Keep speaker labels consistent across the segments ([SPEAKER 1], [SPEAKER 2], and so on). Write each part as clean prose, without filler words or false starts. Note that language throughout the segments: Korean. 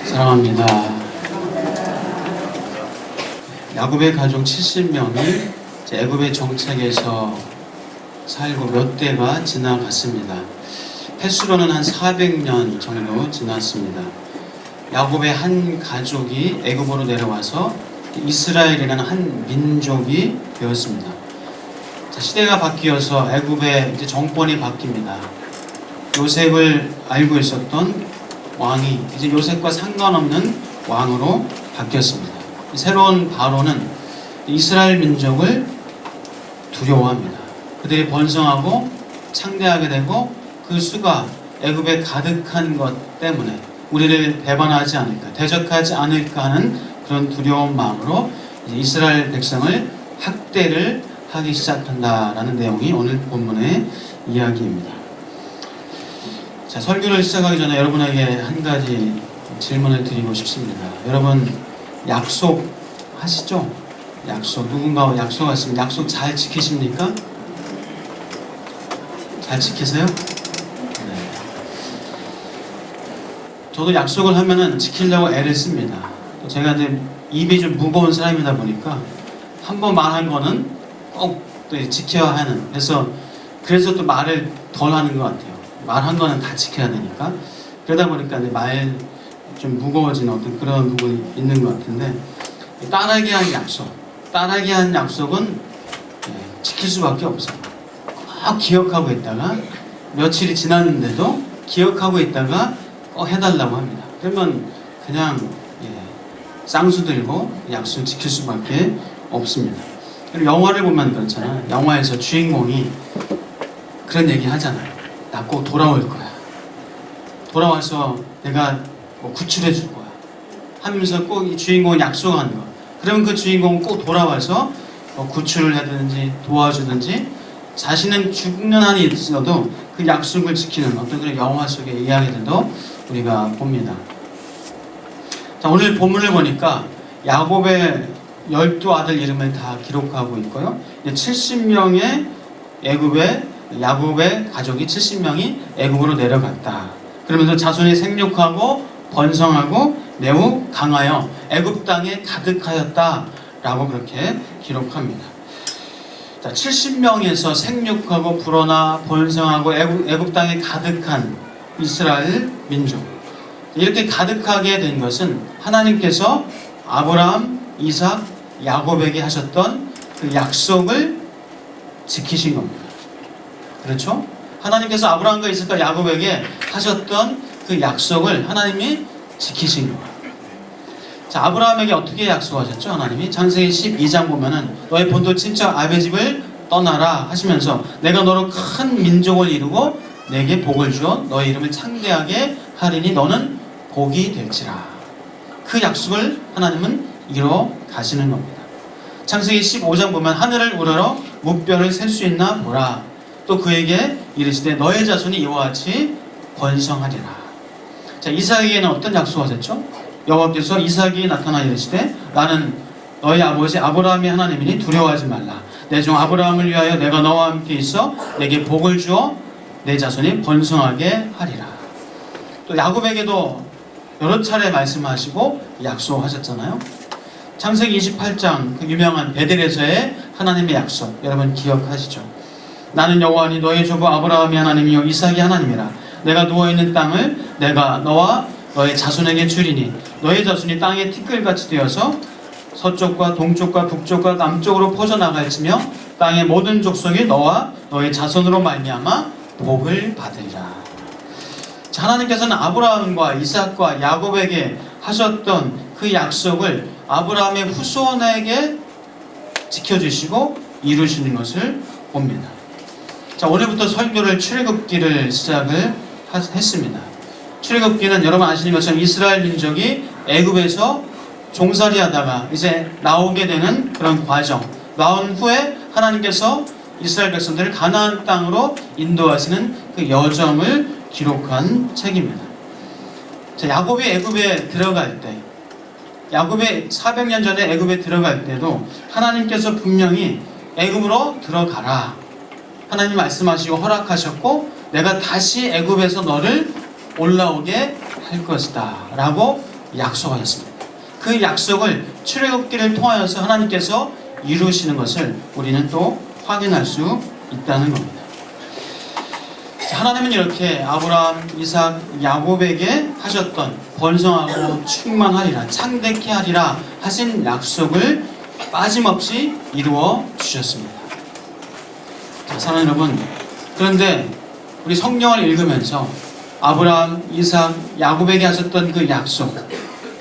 [SPEAKER 1] 사랑합니다. 야곱의 가족 70명이 애굽의 정착에서 살고 몇 대가 지나갔습니다. 횟수로는 한 400년 정도 지났습니다. 야곱의 한 가족이 애굽으로 내려와서 이스라엘이라는 한 민족이 되었습니다. 자, 시대가 바뀌어서 애굽의 이제 정권이 바뀝니다. 요셉을 알고 있었던 왕이 이제 요셉과 상관없는 왕으로 바뀌었습니다. 새로운 바로는 이스라엘 민족을 두려워합니다. 그들이 번성하고 창대하게 되고 그 수가 애굽에 가득한 것 때문에 우리를 배반하지 않을까, 대적하지 않을까 하는 그런 두려운 마음으로 이스라엘 백성을 학대를 하기 시작한다라는 내용이 오늘 본문의 이야기입니다. 자, 설교를 시작하기 전에 여러분에게 한 가지 질문을 드리고 싶습니다. 여러분 약속하시죠? 약속, 누군가와 약속하시면 약속 잘 지키십니까? 잘 지키세요? 네. 저도 약속을 하면은 지키려고 애를 씁니다. 또 제가 이제 입이 좀 무거운 사람이다 보니까 한번 말한 거는 꼭 또 지켜야 하는, 그래서 또 말을 덜 하는 것 같아요. 말한 거는 다 지켜야 되니까. 그러다 보니까 말 좀 무거워지는 어떤 그런 부분이 있는 것 같은데, 딸에게 한 약속은 지킬 수밖에 없어요. 꼭 기억하고 있다가 며칠이 지났는데도 기억하고 있다가 꼭 해달라고 합니다. 그러면 그냥 쌍수 들고 약속 지킬 수밖에 없습니다. 그리고 영화를 보면 그렇잖아요. 영화에서 주인공이 그런 얘기 하잖아요. 나 꼭 돌아올 거야. 돌아와서 내가 구출해 줄 거야. 하면서 꼭 이 주인공이 약속하는 거. 그러면 그 주인공은 꼭 돌아와서 구출을 하든지 도와주든지 자신은 죽는 한이 있어도 그 약속을 지키는 어떤 그런 영화 속의 이야기들도 우리가 봅니다. 자, 오늘 본문을 보니까 야곱의 12아들 이름을 다 기록하고 있고요. 70명의 야곱의 가족이 70명이 애굽으로 내려갔다. 그러면서 자손이 생육하고 번성하고 매우 강하여 애굽 땅에 가득하였다라고 그렇게 기록합니다. 자, 70명에서 생육하고 불어나 번성하고 애굽 땅에 가득한 이스라엘 민족. 이렇게 가득하게 된 것은 하나님께서 아브라함, 이삭, 야곱에게 하셨던 그 약속을 지키신 겁니다. 그렇죠? 하나님께서 아브라함과 이삭과 야곱에게 하셨던 그 약속을 하나님이 지키신 거예요. 자, 아브라함에게 어떻게 약속하셨죠? 하나님이 창세기 12장 보면은 너의 본토 친척 아베 집을 떠나라 하시면서 내가 너로 큰 민족을 이루고 내게 복을 주어 너의 이름을 창대하게 하리니 너는 복이 될지라. 그 약속을 하나님은 이뤄 가시는 겁니다. 창세기 15장 보면 하늘을 우러러 무뼈를 셀 수 있나 보라. 또 그에게 이르시되 너의 자손이 이와 같이 번성하리라. 자, 이삭에게는 어떤 약속하셨죠? 여호와께서 이삭이 나타나 이르시되 나는 너희 아버지 아브라함의 하나님이니 두려워하지 말라. 내 종 아브라함을 위하여 내가 너와 함께 있어 내게 복을 주어 내 자손이 번성하게 하리라. 또 야곱에게도 여러 차례 말씀하시고 약속하셨잖아요. 창세기 28장 그 유명한 베델에서의 하나님의 약속 여러분 기억하시죠? 나는 여호와니 너의 조부 아브라함의 하나님이요 이삭의 하나님이라. 내가 누워있는 땅을 내가 너와 너의 자손에게 주리니 너의 자손이 땅의 티끌같이 되어서 서쪽과 동쪽과 북쪽과 남쪽으로 퍼져나갈지며 땅의 모든 족속이 너와 너의 자손으로 말미암아 복을 받으리라. 하나님께서는 아브라함과 이삭과 야곱에게 하셨던 그 약속을 아브라함의 후손에게 지켜주시고 이루시는 것을 봅니다. 자, 오늘부터 설교를 출애굽기를 시작을 했습니다. 출애굽기는 여러분 아시는 것처럼 이스라엘 민족이 애굽에서 종살이하다가 이제 나오게 되는 그런 과정, 나온 후에 하나님께서 이스라엘 백성들을 가나안 땅으로 인도하시는 그 여정을 기록한 책입니다. 자, 야곱이 애굽에 들어갈 때, 야곱이 400년 전에 애굽에 들어갈 때도 하나님께서 분명히 애굽으로 들어가라. 하나님 말씀하시고 허락하셨고 내가 다시 애굽에서 너를 올라오게 할 것이다 라고 약속하셨습니다. 그 약속을 출애굽기를 통하여서 하나님께서 이루시는 것을 우리는 또 확인할 수 있다는 겁니다. 하나님은 이렇게 아브라함, 이삭, 야곱에게 하셨던 번성하고 충만하리라, 창대케 하리라 하신 약속을 빠짐없이 이루어 주셨습니다. 자, 사랑하는 여러분, 그런데 우리 성경을 읽으면서 아브라함, 이삭, 야곱에게 하셨던 그 약속,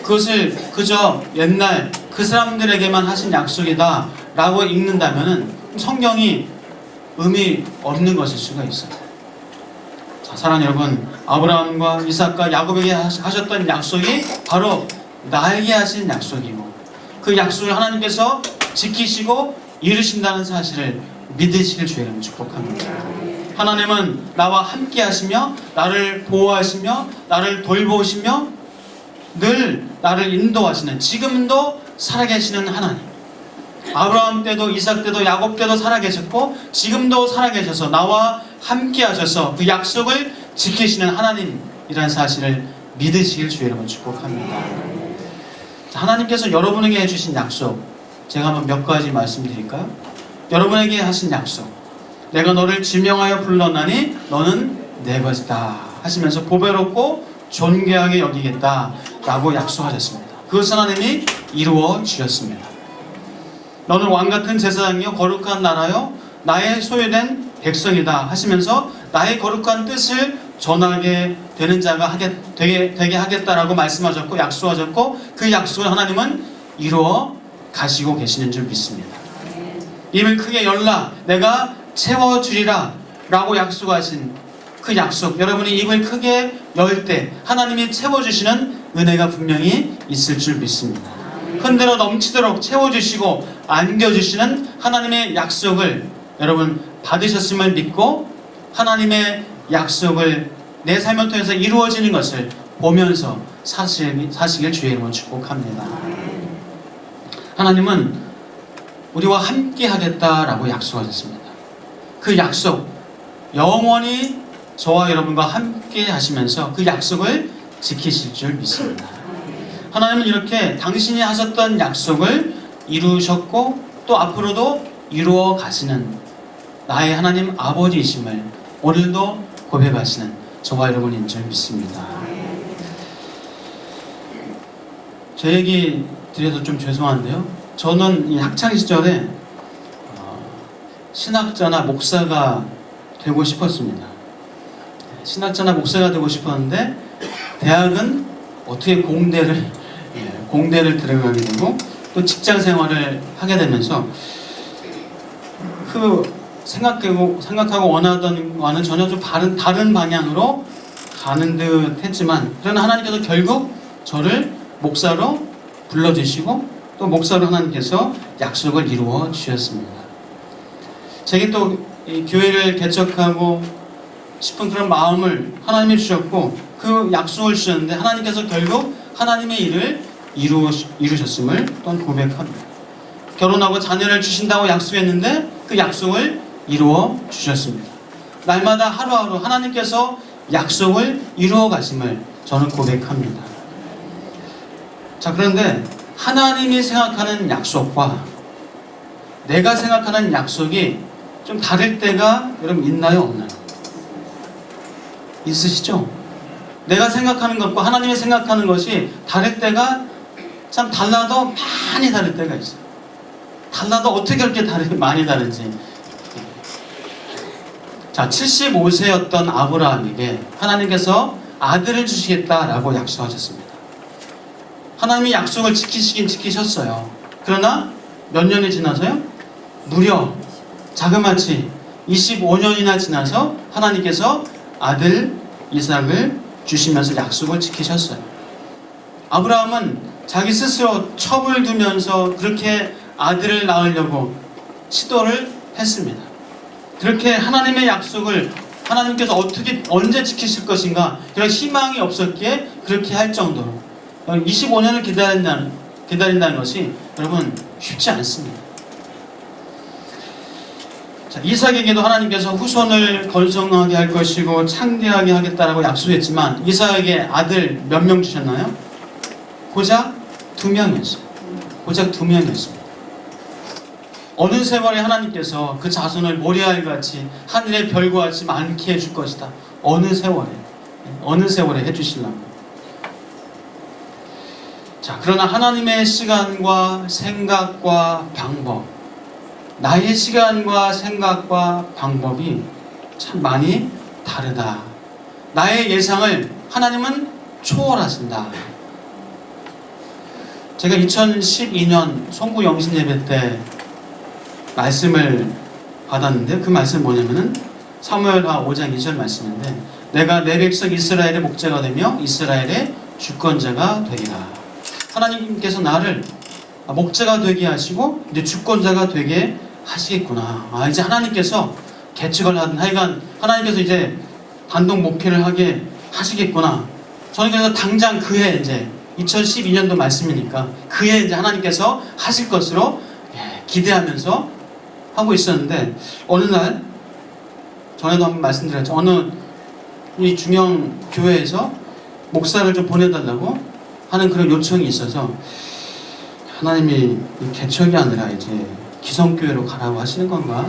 [SPEAKER 1] 그것을 그저 옛날 그 사람들에게만 하신 약속이다 라고 읽는다면 성경이 의미 없는 것일 수가 있어요. 자, 사랑하는 여러분, 아브라함과 이삭과 야곱에게 하셨던 약속이 바로 나에게 하신 약속이고, 그 약속을 하나님께서 지키시고 이루신다는 사실을 믿으시길 주의 이름으로 축복합니다. 하나님은 나와 함께 하시며 나를 보호하시며 나를 돌보시며 늘 나를 인도하시는, 지금도 살아계시는 하나님, 아브라함 때도 이삭 때도 야곱 때도 살아계셨고 지금도 살아계셔서 나와 함께 하셔서 그 약속을 지키시는 하나님이라는 사실을 믿으시길 주의 이름으로 축복합니다. 하나님께서 여러분에게 해주신 약속, 제가 한번 몇 가지 말씀드릴까요? 여러분에게 하신 약속, 내가 너를 지명하여 불렀나니 너는 내 것이다 하시면서 보배롭고 존귀하게 여기겠다 라고 약속하셨습니다. 그것을 하나님이 이루어 주셨습니다. 너는 왕같은 제사장이요 거룩한 나라요 나의 소유된 백성이다 하시면서 나의 거룩한 뜻을 전하게 되는 자가 되게 하겠다라고 말씀하셨고 약속하셨고, 그 약속을 하나님은 이루어 가시고 계시는 줄 믿습니다. 입을 크게 열라 내가 채워주리라 라고 약속하신 그 약속, 여러분이 입을 크게 열 때 하나님이 채워주시는 은혜가 분명히 있을 줄 믿습니다. 흔들어 넘치도록 채워주시고 안겨주시는 하나님의 약속을 여러분 받으셨음을 믿고 하나님의 약속을 내 삶을 통해서 이루어지는 것을 보면서 사시길 주의 이름으로 축복합니다. 하나님은 우리와 함께 하겠다라고 약속하셨습니다. 그 약속, 영원히 저와 여러분과 함께 하시면서 그 약속을 지키실 줄 믿습니다. 하나님은 이렇게 당신이 하셨던 약속을 이루셨고 또 앞으로도 이루어 가시는 나의 하나님 아버지이심을 오늘도 고백하시는 저와 여러분인 줄 믿습니다. 제 얘기 드려도 좀 죄송한데요, 저는 이 학창시절에 신학자나 목사가 되고 싶었습니다. 신학자나 목사가 되고 싶었는데 대학은 어떻게 공대를 들어가게 되고 또 직장 생활을 하게 되면서 그 생각하고 원하던 거와는 전혀 좀 다른 방향으로 가는 듯 했지만, 그러나 하나님께서 결국 저를 목사로 불러주시고 또 목사로 하나님께서 약속을 이루어 주셨습니다. 제게 또 이 교회를 개척하고 싶은 그런 마음을 하나님이 주셨고 그 약속을 주셨는데 하나님께서 결국 하나님의 일을 이루셨음을 또한 고백합니다. 결혼하고 자녀를 주신다고 약속했는데 그 약속을 이루어 주셨습니다. 날마다 하루하루 하나님께서 약속을 이루어 가심을 저는 고백합니다. 자, 그런데 하나님이 생각하는 약속과 내가 생각하는 약속이 좀 다를 때가 여러분 있나요, 없나요? 있으시죠? 내가 생각하는 것과 하나님이 생각하는 것이 다를 때가 참 달라도 많이 다를 때가 있어요. 달라도 어떻게 그렇게 많이 다른지. 자, 75세였던 아브라함에게 하나님께서 아들을 주시겠다라고 약속하셨습니다. 하나님이 약속을 지키시긴 지키셨어요. 그러나 몇 년이 지나서요? 무려 자그마치 25년이나 지나서 하나님께서 아들 이삭을 주시면서 약속을 지키셨어요. 아브라함은 자기 스스로 첩을 두면서 그렇게 아들을 낳으려고 시도를 했습니다. 그렇게 하나님의 약속을 하나님께서 언제 지키실 것인가 그런 희망이 없었기에 그렇게 할 정도로 25년을 기다린다는 것이 여러분 쉽지 않습니다. 자, 이삭에게도 하나님께서 후손을 건성하게 할 것이고 창대하게 하겠다라고 약속했지만 이삭에게 아들 몇 명 주셨나요? 고작 2명이었어요. 고작 2명이었습니다. 어느 세월에 하나님께서 그 자손을 모래알같이 하늘의 별과 같이 많게 해줄 것이다. 어느 세월에 해주시려고. 자, 그러나 하나님의 시간과 생각과 방법, 나의 시간과 생각과 방법이 참 많이 다르다. 나의 예상을 하나님은 초월하신다. 제가 2012년 송구 영신 예배 때 말씀을 받았는데, 그 말씀은 뭐냐면은 사무엘하 5장 2절 말씀인데, 내가 내 백성 이스라엘의 목자가 되며 이스라엘의 주권자가 되리라. 하나님께서 나를 목자가 되게 하시고 이제 주권자가 되게 하시겠구나. 이제 하나님께서 개척을 하든 하여간 하나님께서 이제 단독 목회를 하게 하시겠구나. 저는 그래서 당장 그해, 이제 2012년도 말씀이니까 그해 이제 하나님께서 하실 것으로 기대하면서 하고 있었는데, 어느 날 전에도 한번 말씀드렸죠. 어느 이 중형 교회에서 목사를 좀 보내달라고 하는 그런 요청이 있어서, 하나님이 개척이 아니라 이제 기성교회로 가라고 하시는 건가?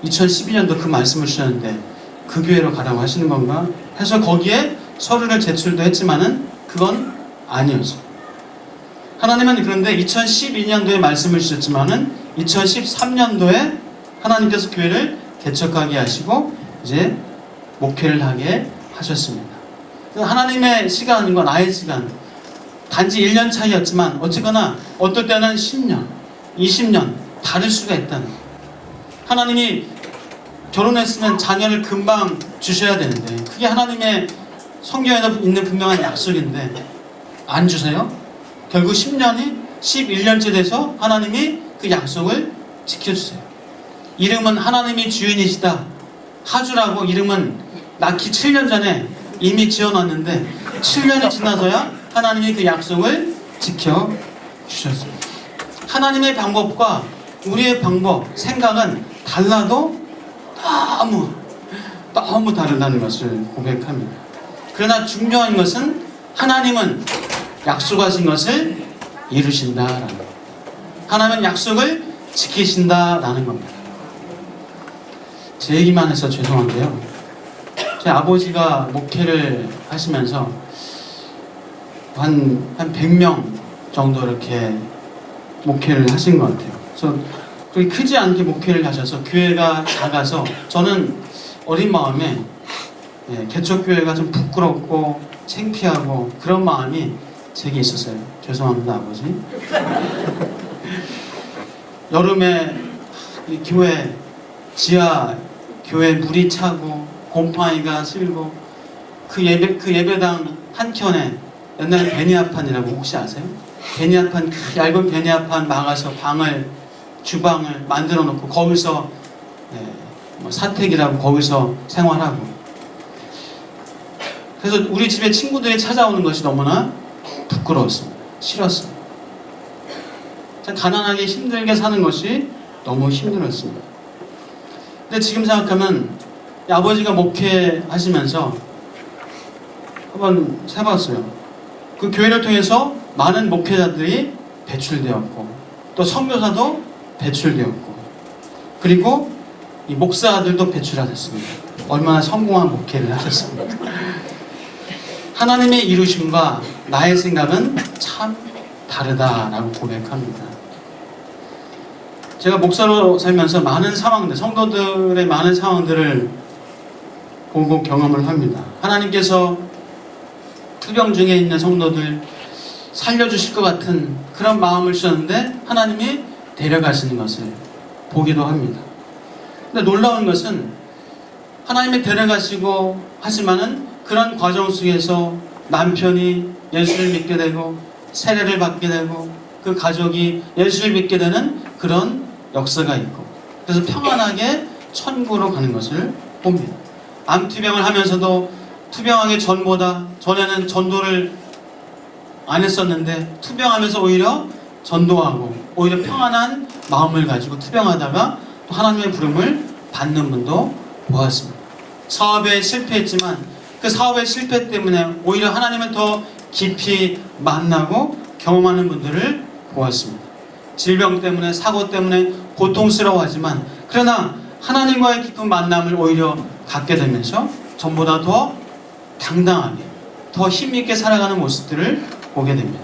[SPEAKER 1] 2012년도 그 말씀을 주셨는데 그 교회로 가라고 하시는 건가? 해서 거기에 서류를 제출도 했지만은 그건 아니었어요. 하나님은 그런데 2012년도에 말씀을 주셨지만은 2013년도에 하나님께서 교회를 개척하게 하시고 이제 목회를 하게 하셨습니다. 하나님의 시간과 나의 시간, 단지 1년 차이였지만 어쨌거나 어떨 때는 10년, 20년 다를 수가 있다는 거예요. 하나님이 결혼했으면 자녀를 금방 주셔야 되는데, 그게 하나님의 성경에 있는 분명한 약속인데 안 주세요. 결국 10년이 11년째 돼서 하나님이 그 약속을 지켜주세요. 이름은 하나님이 주인이시다. 하주라고 이름은 낳기 7년 전에 이미 지어놨는데 7년이 지나서야 하나님이 그 약속을 지켜주셨어요. 하나님의 방법과 우리의 방법, 생각은 달라도 너무 다르다는 것을 고백합니다. 그러나 중요한 것은 하나님은 약속하신 것을 이루신다라는 것. 하나님은 약속을 지키신다라는 겁니다. 제 얘기만 해서 죄송한데요, 제 아버지가 목회를 하시면서 한 100명 정도 이렇게 목회를 하신 것 같아요. 그래서 그렇게 크지 않게 목회를 하셔서 교회가 작아서 저는 어린 마음에 개척교회가 좀 부끄럽고 창피하고 그런 마음이 제게 있었어요. 죄송합니다, 아버지. 여름에 이 교회 지하 교회 물이 차고 곰팡이가 슬고 그 예배당 한켠에 옛날에 베니아판이라고 혹시 아세요? 베니아판, 그 얇은 베니아판 막아서 주방을 만들어 놓고 거기서 사택이라고 거기서 생활하고, 그래서 우리 집에 친구들이 찾아오는 것이 너무나 부끄러웠습니다. 싫었습니다. 가난하게 힘들게 사는 것이 너무 힘들었습니다. 근데 지금 생각하면 아버지가 목회하시면서 한번 세봤어요. 그 교회를 통해서 많은 목회자들이 배출되었고 또 선교사도 배출되었고 그리고 이 목사들도 배출하셨습니다. 얼마나 성공한 목회를 하셨습니까? 하나님의 이루심과 나의 생각은 참 다르다라고 고백합니다. 제가 목사로 살면서 많은 상황들, 성도들의 많은 상황들을 보고 경험을 합니다. 하나님께서 투병 중에 있는 성도들 살려주실 것 같은 그런 마음을 주셨는데 하나님이 데려가시는 것을 보기도 합니다. 근데 놀라운 것은 하나님이 데려가시고 하지만은 그런 과정 속에서 남편이 예수를 믿게 되고 세례를 받게 되고 그 가족이 예수를 믿게 되는 그런 역사가 있고, 그래서 평안하게 천국으로 가는 것을 봅니다. 암투병을 하면서도 투병하기 전에는 전도를 안 했었는데 투병하면서 오히려 전도하고 오히려 평안한 마음을 가지고 투병하다가 또 하나님의 부름을 받는 분도 보았습니다. 사업에 실패했지만 그 사업의 실패 때문에 오히려 하나님을 더 깊이 만나고 경험하는 분들을 보았습니다. 질병 때문에, 사고 때문에 고통스러워하지만 그러나 하나님과의 깊은 만남을 오히려 갖게 되면서 전보다 더 당당하게, 더 힘있게 살아가는 모습들을 보게 됩니다.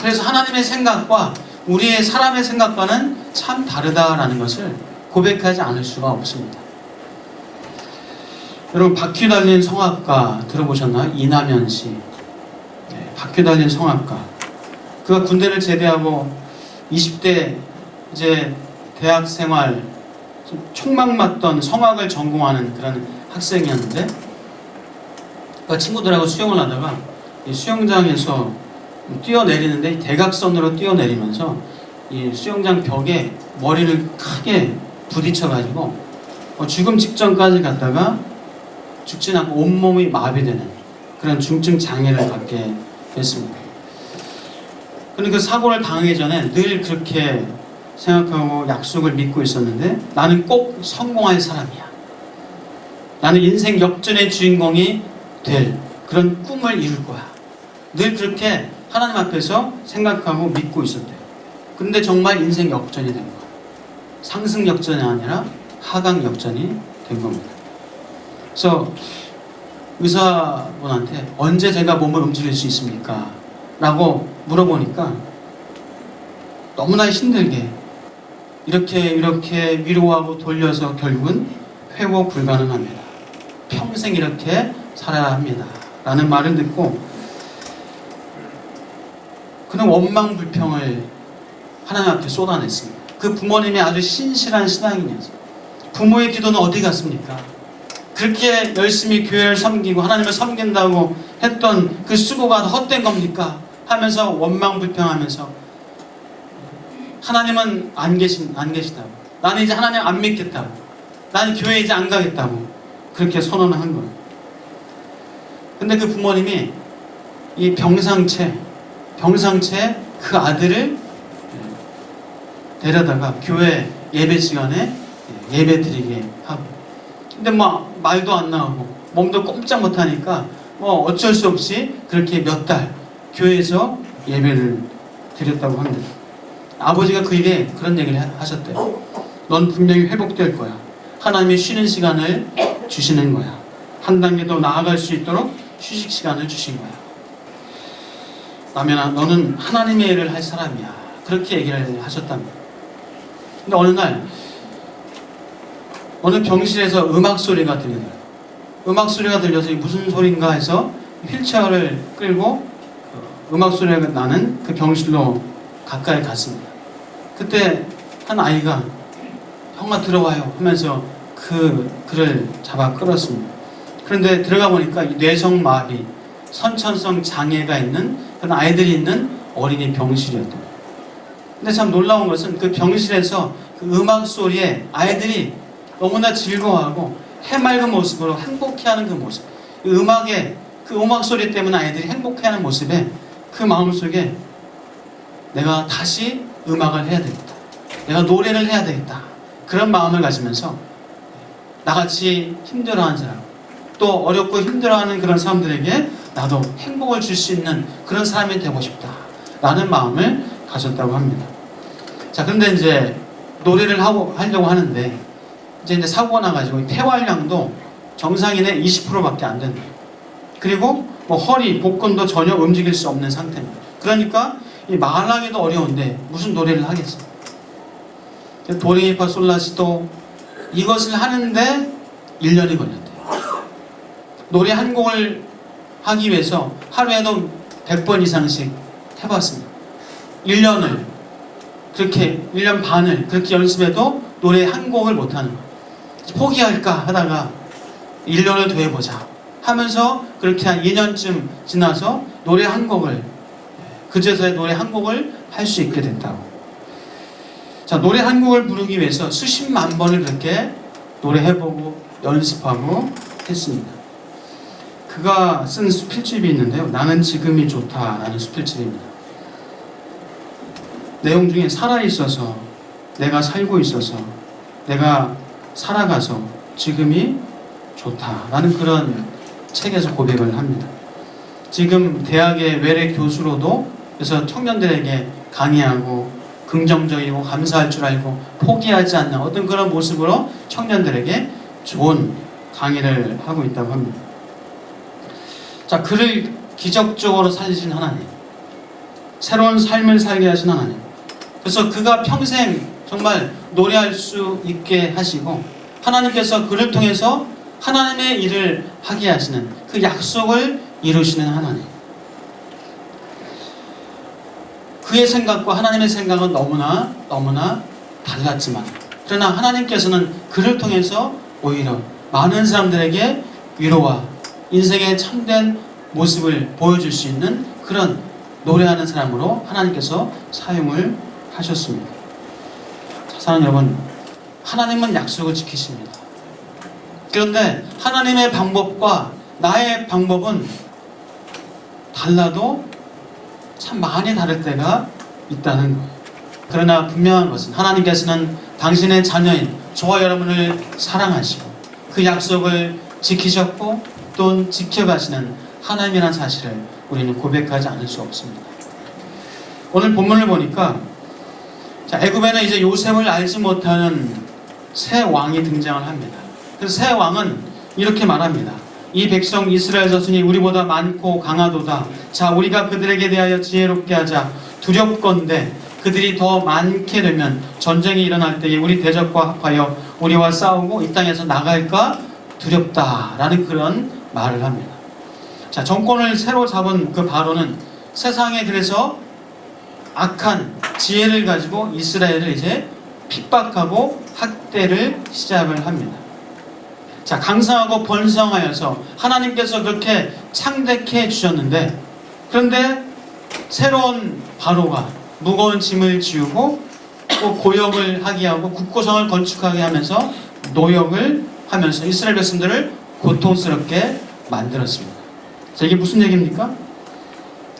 [SPEAKER 1] 그래서 하나님의 생각과 우리의 사람의 생각과는 참 다르다라는 것을 고백하지 않을 수가 없습니다. 여러분, 바퀴 달린 성악가 들어보셨나요? 이남현 씨. 네, 바퀴 달린 성악가. 그가 군대를 제대하고 20대 이제 대학 생활 촉망맞던 성악을 전공하는 그런 학생이었는데, 그 친구들하고 수영을 하다가 이 수영장에서 뛰어내리는데 대각선으로 뛰어내리면서 이 수영장 벽에 머리를 크게 부딪혀가지고 죽음 직전까지 갔다가 죽진 않고 온몸이 마비되는 그런 중증 장애를 갖게 됐습니다. 그런데 그 사고를 당하기 전에 늘 그렇게 생각하고 약속을 믿고 있었는데, 나는 꼭 성공할 사람이야. 나는 인생 역전의 주인공이 될 그런 꿈을 이룰 거야. 늘 그렇게 하나님 앞에서 생각하고 믿고 있었대요. 근데 정말 인생 역전이 된 거야. 상승 역전이 아니라 하강 역전이 된 겁니다. 그래서 의사분한테 언제 제가 몸을 움직일 수 있습니까? 라고 물어보니까 너무나 힘들게 이렇게 위로하고 돌려서 결국은 회복 불가능합니다. 평생 이렇게 살아야 합니다. 라는 말을 듣고 그는 원망 불평을 하나님 앞에 쏟아냈습니다. 그 부모님이 아주 신실한 신앙인이었어요. 부모의 기도는 어디 갔습니까? 그렇게 열심히 교회를 섬기고 하나님을 섬긴다고 했던 그 수고가 헛된 겁니까? 하면서 원망 불평하면서 하나님은 안 계시다고, 나는 이제 하나님 안 믿겠다고, 나는 교회 이제 안 가겠다고 그렇게 선언을 한 거예요. 근데 그 부모님이 이 병상체 그 아들을 데려다가 교회 예배 시간에 예배 드리게 하고, 근데 뭐 말도 안 나오고 몸도 꼼짝 못하니까 뭐 어쩔 수 없이 그렇게 몇 달 교회에서 예배를 드렸다고 합니다. 아버지가 그에게 그런 얘기를 하셨대요. 넌 분명히 회복될 거야. 하나님이 쉬는 시간을 주시는 거야. 한 단계 더 나아갈 수 있도록 휴식 시간을 주신 거야. 라면아, 너는 하나님의 일을 할 사람이야. 그렇게 얘기를 하셨답니다. 근데 어느 날 어느 병실에서 음악 소리가 들리더라고요. 음악 소리가 들려서 무슨 소린가 해서 휠체어를 끌고 음악 소리가 나는 그 병실로 가까이 갔습니다. 그때 한 아이가 형아 들어와요 하면서 그를 잡아 끌었습니다. 그런데 들어가 보니까 뇌성마비, 선천성 장애가 있는 그런 아이들이 있는 어린이 병실이었대요. 근데 참 놀라운 것은 그 병실에서 그 음악 소리에 아이들이 너무나 즐거워하고 해맑은 모습으로 행복해하는 그 모습, 그 음악 소리 때문에 아이들이 행복해하는 모습에 그 마음속에 내가 다시 음악을 해야 되겠다, 내가 노래를 해야 되겠다, 그런 마음을 가지면서 나같이 힘들어하는 사람, 또 어렵고 힘들어하는 그런 사람들에게 나도 행복을 줄 수 있는 그런 사람이 되고 싶다 라는 마음을 가졌다고 합니다. 자, 그런데 이제 노래를 하려고 하는데 이제 사고가 나가지고 폐활량도 정상인의 20%밖에 안 된다. 그리고 뭐 허리, 복근도 전혀 움직일 수 없는 상태입니다. 그러니까 이 말하기도 어려운데 무슨 노래를 하겠어요? 도레미파 솔라시도 이것을 하는데 1년이 걸렸대요. 노래 한 곡을 하기 위해서 하루에도 100번 이상씩 해봤습니다. 1년 반을 그렇게 연습해도 노래 한 곡을 못하는 거예요. 포기할까 하다가 1년을 더 해보자 하면서 그렇게 한 2년쯤 지나서 노래 한 곡을, 그제서야 노래 한 곡을 할 수 있게 됐다고. 자, 노래 한 곡을 부르기 위해서 수십만 번을 그렇게 노래해보고 연습하고 했습니다. 그가 쓴 수필집이 있는데요. 나는 지금이 좋다라는 수필집입니다. 내용 중에 살아있어서, 내가 살고 있어서, 내가 살아가서 지금이 좋다라는 그런 책에서 고백을 합니다. 지금 대학의 외래 교수로도 그래서 청년들에게 강의하고 긍정적이고 감사할 줄 알고 포기하지 않는 어떤 그런 모습으로 청년들에게 좋은 강의를 하고 있다고 합니다. 자, 그를 기적적으로 살리신 하나님, 새로운 삶을 살게 하신 하나님, 그래서 그가 평생 정말 노래할 수 있게 하시고 하나님께서 그를 통해서 하나님의 일을 하게 하시는 그 약속을 이루시는 하나님. 그의 생각과 하나님의 생각은 너무나 달랐지만, 그러나 하나님께서는 그를 통해서 오히려 많은 사람들에게 위로와 인생의 참된 모습을 보여줄 수 있는 그런 노래하는 사람으로 하나님께서 사용을 하셨습니다. 자, 사랑하는 여러분, 하나님은 약속을 지키십니다. 그런데 하나님의 방법과 나의 방법은 달라도 참 많이 다를 때가 있다는 거예요. 그러나 분명한 것은 하나님께서는 당신의 자녀인 저와 여러분을 사랑하시고 그 약속을 지키셨고 또 지켜가시는 하나님이라는 사실을 우리는 고백하지 않을 수 없습니다. 오늘 본문을 보니까 애굽에는 이제 요셉을 알지 못하는 새 왕이 등장을 합니다. 그래서 새 왕은 이렇게 말합니다. 이 백성 이스라엘 자손이 우리보다 많고 강하도다. 자, 우리가 그들에게 대하여 지혜롭게 하자. 두렵건대 그들이 더 많게 되면 전쟁이 일어날 때에 우리 대적과 합하여 우리와 싸우고 이 땅에서 나갈까 두렵다라는 그런 말을 합니다. 자, 정권을 새로 잡은 그 바로는 세상에 그래서 악한 지혜를 가지고 이스라엘을 이제 핍박하고 학대를 시작을 합니다. 자, 강성하고 번성하여서 하나님께서 그렇게 창대케 주셨는데, 그런데 새로운 바로가 무거운 짐을 지우고 또 고역을 하게 하고 국고성을 건축하게 하면서 노역을 하면서 이스라엘 백성들을 고통스럽게 만들었습니다. 자, 이게 무슨 얘기입니까?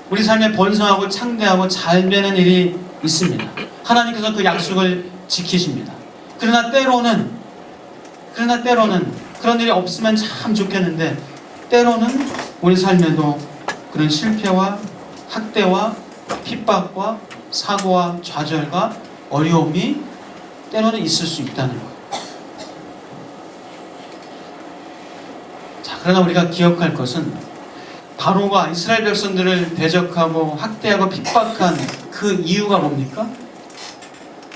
[SPEAKER 1] 우리 삶에 번성하고 창대하고 잘 되는 일이 있습니다. 하나님께서 그 약속을 지키십니다. 그러나 때로는 그런 일이 없으면 참 좋겠는데, 때로는 우리 삶에도 그런 실패와 학대와 핍박과 사고와 좌절과 어려움이 때로는 있을 수 있다는 거예요. 자, 그러나 우리가 기억할 것은 바로가 이스라엘 백성들을 대적하고 학대하고 핍박한 그 이유가 뭡니까?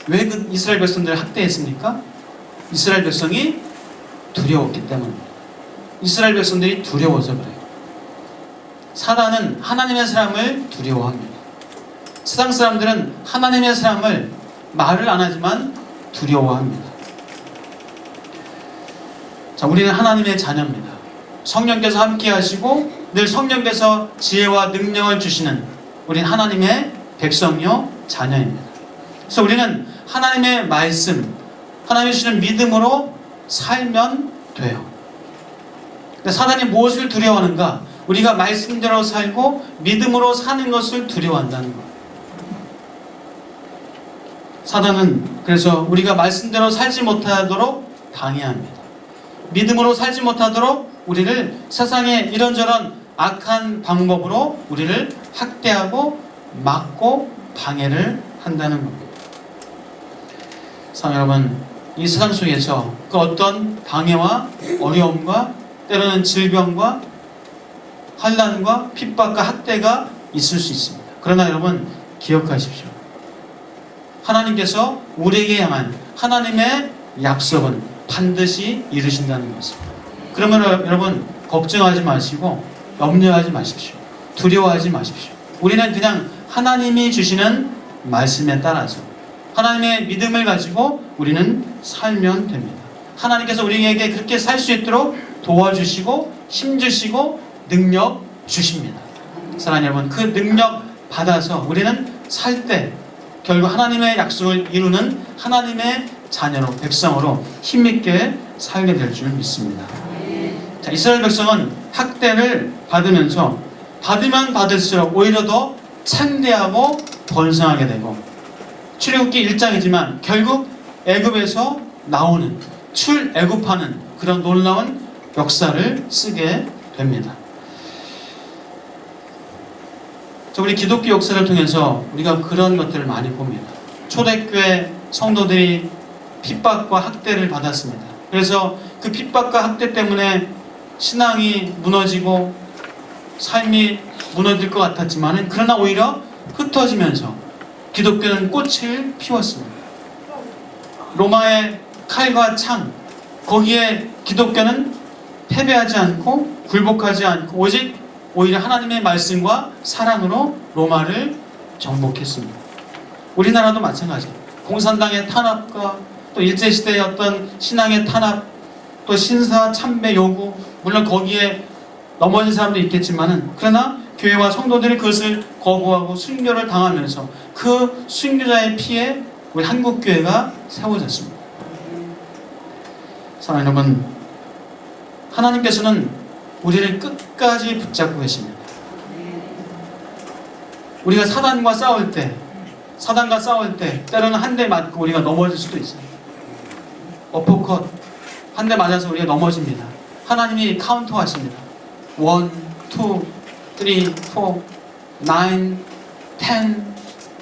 [SPEAKER 1] 왜 그 이스라엘 백성들을 학대했습니까? 이스라엘 백성이 두려웠기 때문입니다. 이스라엘 백성들이 두려워서 그래요. 사단은 하나님의 사람을 두려워합니다. 세상 사람들은 하나님의 사람을 말을 안 하지만 두려워합니다. 자, 우리는 하나님의 자녀입니다. 성령께서 함께 하시고 늘 성령께서 지혜와 능력을 주시는 우리는 하나님의 백성이요 자녀입니다. 그래서 우리는 하나님의 말씀, 하나님이 주시는 믿음으로 살면 돼요. 근데 사단이 무엇을 두려워하는가? 우리가 말씀대로 살고 믿음으로 사는 것을 두려워한다는 거예요. 사단은 그래서 우리가 말씀대로 살지 못하도록 방해합니다. 믿음으로 살지 못하도록 우리를 세상의 이런저런 악한 방법으로 우리를 학대하고 막고 방해를 한다는 겁니다. 사랑 여러분, 이 세상 속에서 그 어떤 방해와 어려움과 때로는 질병과 환난과 핍박과 학대가 있을 수 있습니다. 그러나 여러분 기억하십시오. 하나님께서 우리에게 향한 하나님의 약속은 반드시 이루신다는 것입니다. 그러면 여러분 걱정하지 마시고 염려하지 마십시오. 두려워하지 마십시오. 우리는 그냥 하나님이 주시는 말씀에 따라서 하나님의 믿음을 가지고 우리는 살면 됩니다. 하나님께서 우리에게 그렇게 살 수 있도록 도와주시고 힘주시고 능력 주십니다. 사랑하는 여러분, 그 능력 받아서 우리는 살 때 결국 하나님의 약속을 이루는 하나님의 자녀로 백성으로 힘있게 살게 될 줄 믿습니다. 자, 이스라엘 백성은 학대를 받으면서 받으면 받을수록 오히려 더 창대하고 번성하게 되고, 출애굽기 1장이지만 결국 애굽에서 나오는 출애굽하는 그런 놀라운 역사를 쓰게 됩니다. 우리 기독교 역사를 통해서 우리가 그런 것들을 많이 봅니다. 초대교회 성도들이 핍박과 학대를 받았습니다. 그래서 그 핍박과 학대 때문에 신앙이 무너지고 삶이 무너질 것 같았지만 그러나 오히려 흩어지면서 기독교는 꽃을 피웠습니다. 로마의 칼과 창, 거기에 기독교는 패배하지 않고 굴복하지 않고 오직 오히려 하나님의 말씀과 사랑으로 로마를 정복했습니다. 우리나라도 마찬가지입니다. 공산당의 탄압과 또 일제시대의 어떤 신앙의 탄압, 또 신사 참배 요구, 물론 거기에 넘어진 사람도 있겠지만은 그러나 교회와 성도들이 그것을 거부하고 순교를 당하면서 그 순교자의 피에 우리 한국교회가 세워졌습니다. 사랑하는 여러분, 하나님께서는 우리를 끝까지 붙잡고 계십니다. 우리가 사단과 싸울 때 때로는 한 대 맞고 우리가 넘어질 수도 있어요. 어퍼컷 한 대 맞아서 우리가 넘어집니다. 하나님이 카운터 하십니다. 1, 2, 3, 4, 9, 10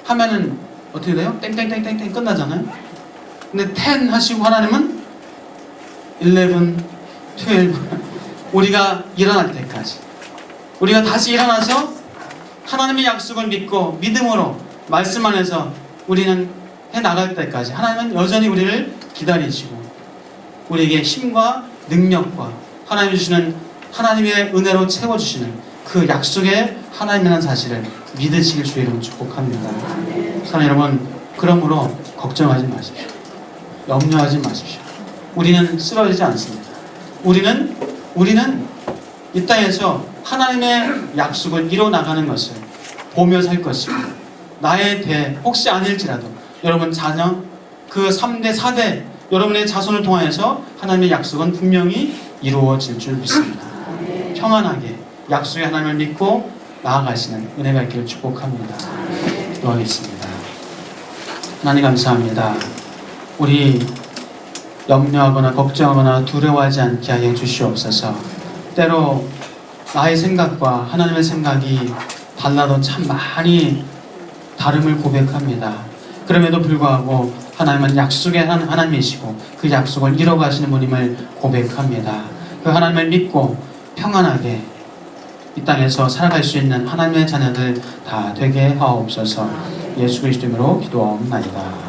[SPEAKER 1] 하면은 어떻게 돼요? 땡땡땡땡땡 끝나잖아요. 근데 10 하시고 하나님은 11, 12 우리가 일어날 때까지 우리가 다시 일어나서 하나님의 약속을 믿고 믿음으로 말씀 안에서 우리는 해나갈 때까지 하나님은 여전히 우리를 기다리시고 우리에게 힘과 능력과 하나님이 주시는 하나님의 은혜로 채워주시는 그 약속의 하나님이라는 사실을 믿으시길 주의 이름으로 축복합니다. 사랑하는 여러분, 그러므로 걱정하지 마십시오. 염려하지 마십시오. 우리는 쓰러지지 않습니다. 우리는 이 땅에서 하나님의 약속을 이뤄나가는 것을 보며 살 것이고 나의 대 혹시 아닐지라도 여러분 자녀 그 3대 4대 여러분의 자손을 통하여서 하나님의 약속은 분명히 이루어질 줄 믿습니다. 평안하게 약속의 하나님을 믿고 나아가시는 은혜가 있기를 축복합니다. 기도하겠습니다. 하나님 감사합니다. 우리 염려하거나 걱정하거나 두려워하지 않게 하여 주시옵소서. 때로 나의 생각과 하나님의 생각이 달라도 참 많이 다름을 고백합니다. 그럼에도 불구하고 하나님은 약속의 하나님이시고 그 약속을 이뤄가시는 분임을 고백합니다. 그 하나님을 믿고 평안하게 이 땅에서 살아갈 수 있는 하나님의 자녀들 다 되게 하옵소서. 예수 그리스도 이름으로 기도하옵나이다.